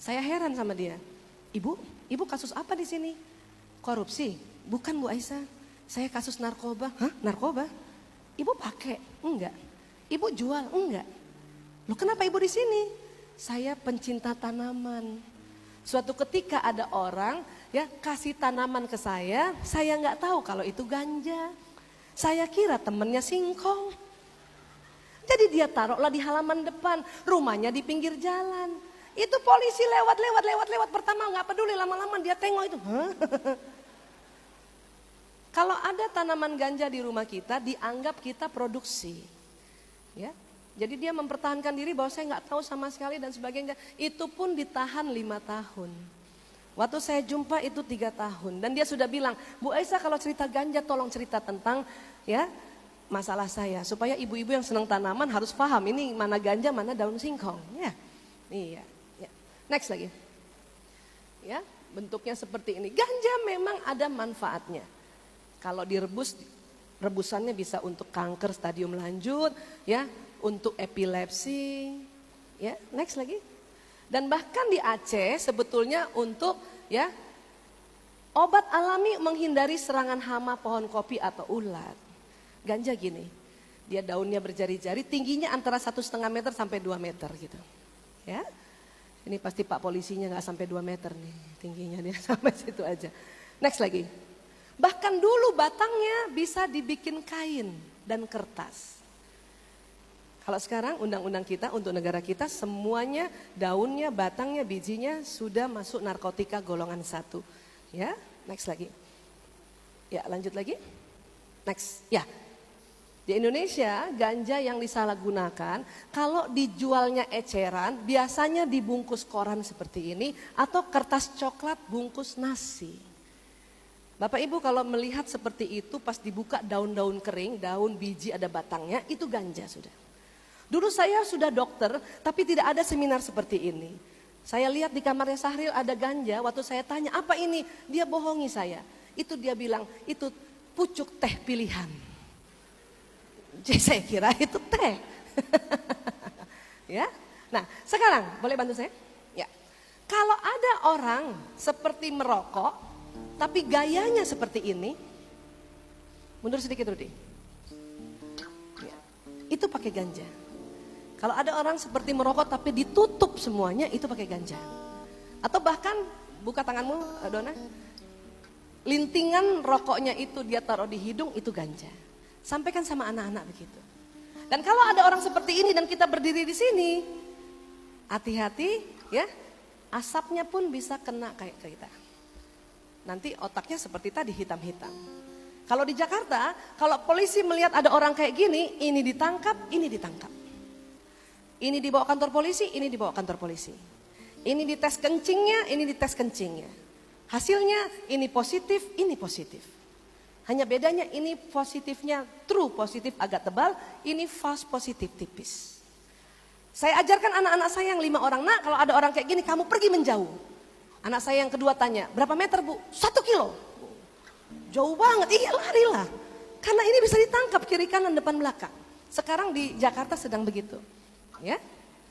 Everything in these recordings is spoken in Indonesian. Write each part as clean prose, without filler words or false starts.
Saya heran sama dia. Ibu kasus apa di sini? Korupsi? Bukan Bu Aisyah. Saya kasus narkoba. Hah? Narkoba? Ibu pakai? Enggak. Ibu jual? Enggak. Loh kenapa ibu di sini? Saya pencinta tanaman. Suatu ketika ada orang ya kasih tanaman ke saya nggak tahu kalau itu ganja. Saya kira temennya singkong. Jadi dia taruhlah di halaman depan, rumahnya di pinggir jalan. Itu polisi lewat pertama nggak peduli, lama-lama dia tengok itu. Hah? Kalau ada tanaman ganja di rumah kita, dianggap kita produksi. Ya, jadi dia mempertahankan diri bahwa saya nggak tahu sama sekali dan sebagainya. Itu pun ditahan 5 tahun. Waktu saya jumpa itu 3 tahun dan dia sudah bilang, Bu Aisyah kalau cerita ganja tolong cerita tentang ya masalah saya supaya ibu-ibu yang senang tanaman harus paham ini mana ganja mana daun singkong. Ya, iya. Ya. Next lagi. Ya, bentuknya seperti ini. Ganja memang ada manfaatnya. Kalau direbus, rebusannya bisa untuk kanker stadium lanjut, ya, untuk epilepsi, ya, next lagi. Dan bahkan di Aceh sebetulnya untuk, ya, obat alami menghindari serangan hama pohon kopi atau ulat. Ganja gini, dia daunnya berjari-jari, tingginya antara 1,5 meter sampai 2 meter gitu, ya. Ini pasti Pak polisinya nggak sampai 2 meter nih, tingginya dia sampai situ aja. Next lagi. Bahkan dulu batangnya bisa dibikin kain dan kertas. Kalau sekarang undang-undang kita untuk negara kita semuanya daunnya, batangnya, bijinya sudah masuk narkotika golongan 1. Ya, next lagi. Ya, lanjut lagi. Next. Ya. Di Indonesia ganja yang disalahgunakan kalau dijualnya eceran biasanya dibungkus koran seperti ini atau kertas coklat bungkus nasi. Bapak Ibu kalau melihat seperti itu pas dibuka daun-daun kering, daun biji ada batangnya, itu ganja sudah. Dulu saya sudah dokter tapi tidak ada seminar seperti ini. Saya lihat di kamarnya Sahril ada ganja, waktu saya tanya apa ini? Dia bohongi saya. Itu dia bilang itu pucuk teh pilihan. Jadi saya kira itu teh. Ya. Nah sekarang boleh bantu saya? Ya. Kalau ada orang seperti merokok tapi gayanya seperti ini, mundur sedikit Rudi. Ya, itu pakai ganja. Kalau ada orang seperti merokok tapi ditutup semuanya, itu pakai ganja. Atau bahkan buka tanganmu, Dona, lintingan rokoknya itu dia taruh di hidung, itu ganja. Sampaikan sama anak-anak begitu. Dan kalau ada orang seperti ini dan kita berdiri di sini, hati-hati, ya, asapnya pun bisa kena kayak kita. Nanti otaknya seperti tadi hitam-hitam. Kalau di Jakarta, kalau polisi melihat ada orang kayak gini, ini ditangkap, ini ditangkap. Ini dibawa kantor polisi, ini dibawa kantor polisi. Ini dites kencingnya, ini dites kencingnya. Hasilnya ini positif, ini positif. Hanya bedanya ini positifnya true positif agak tebal, ini false positif tipis. Saya ajarkan anak-anak saya yang 5 orang, nak kalau ada orang kayak gini kamu pergi menjauh. Anak saya yang kedua tanya, berapa meter Bu? 1 kilo. Jauh banget, iya larilah. Karena ini bisa ditangkap kiri kanan depan belakang. Sekarang di Jakarta sedang begitu. Ya,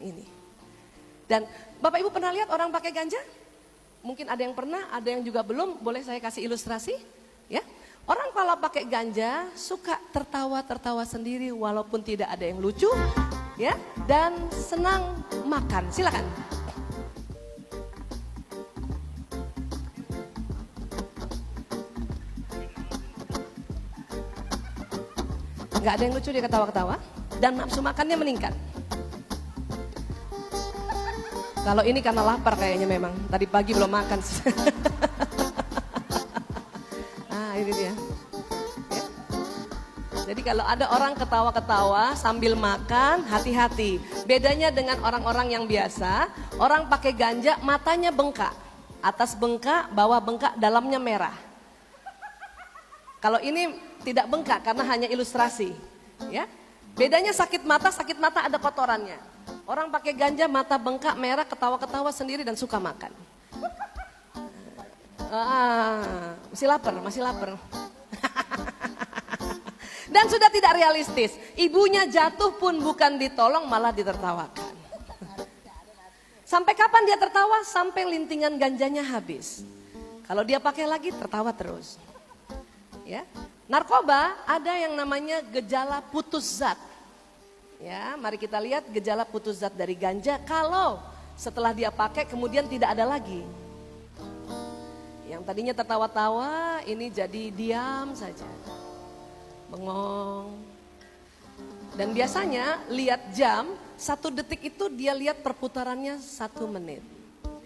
ini. Dan Bapak Ibu pernah lihat orang pakai ganja? Mungkin ada yang pernah, ada yang juga belum. Boleh saya kasih ilustrasi? Ya, orang kalau pakai ganja suka tertawa-tertawa sendiri walaupun tidak ada yang lucu. Ya, dan senang makan. Silakan. Gak ada yang lucu dia ketawa-ketawa dan nafsu makannya meningkat. Kalau ini karena lapar kayaknya memang tadi pagi belum makan. Ah ini dia. Ya. Jadi kalau ada orang ketawa-ketawa sambil makan, hati-hati. Bedanya dengan orang-orang yang biasa, orang pakai ganja matanya bengkak, atas bengkak, bawah bengkak, dalamnya merah. Kalau ini tidak bengkak karena hanya ilustrasi, ya. Bedanya sakit mata ada kotorannya. Orang pakai ganja mata bengkak, merah, ketawa-ketawa sendiri dan suka makan. Masih lapar. Dan sudah tidak realistis. Ibunya jatuh pun bukan ditolong malah ditertawakan. Sampai kapan dia tertawa? Sampai lintingan ganjanya habis. Kalau dia pakai lagi tertawa terus. Ya. Narkoba ada yang namanya gejala putus zat. Ya, mari kita lihat gejala putus zat dari ganja kalau setelah dia pakai kemudian tidak ada lagi. Yang tadinya tertawa-tawa ini jadi diam saja. Bengong. Dan biasanya lihat jam, 1 detik itu dia lihat perputarannya 1 menit.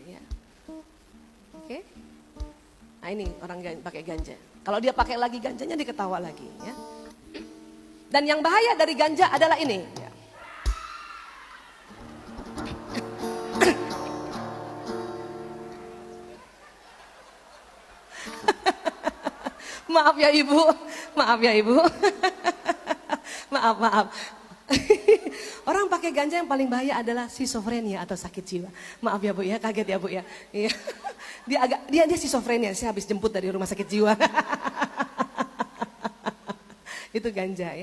Ya. Oke. Nah ini orang pakai ganja. Kalau dia pakai lagi ganjanya diketawa lagi. Ya. Dan yang bahaya dari ganja adalah ini. Ya. Maaf ya ibu, maaf ya ibu. Maaf. Orang pakai ganja yang paling bahaya adalah schizophrenia atau sakit jiwa. Maaf ya bu ya, kaget ya bu ya. Dia schizophrenia, saya habis jemput dari rumah sakit jiwa. Itu ganja ya.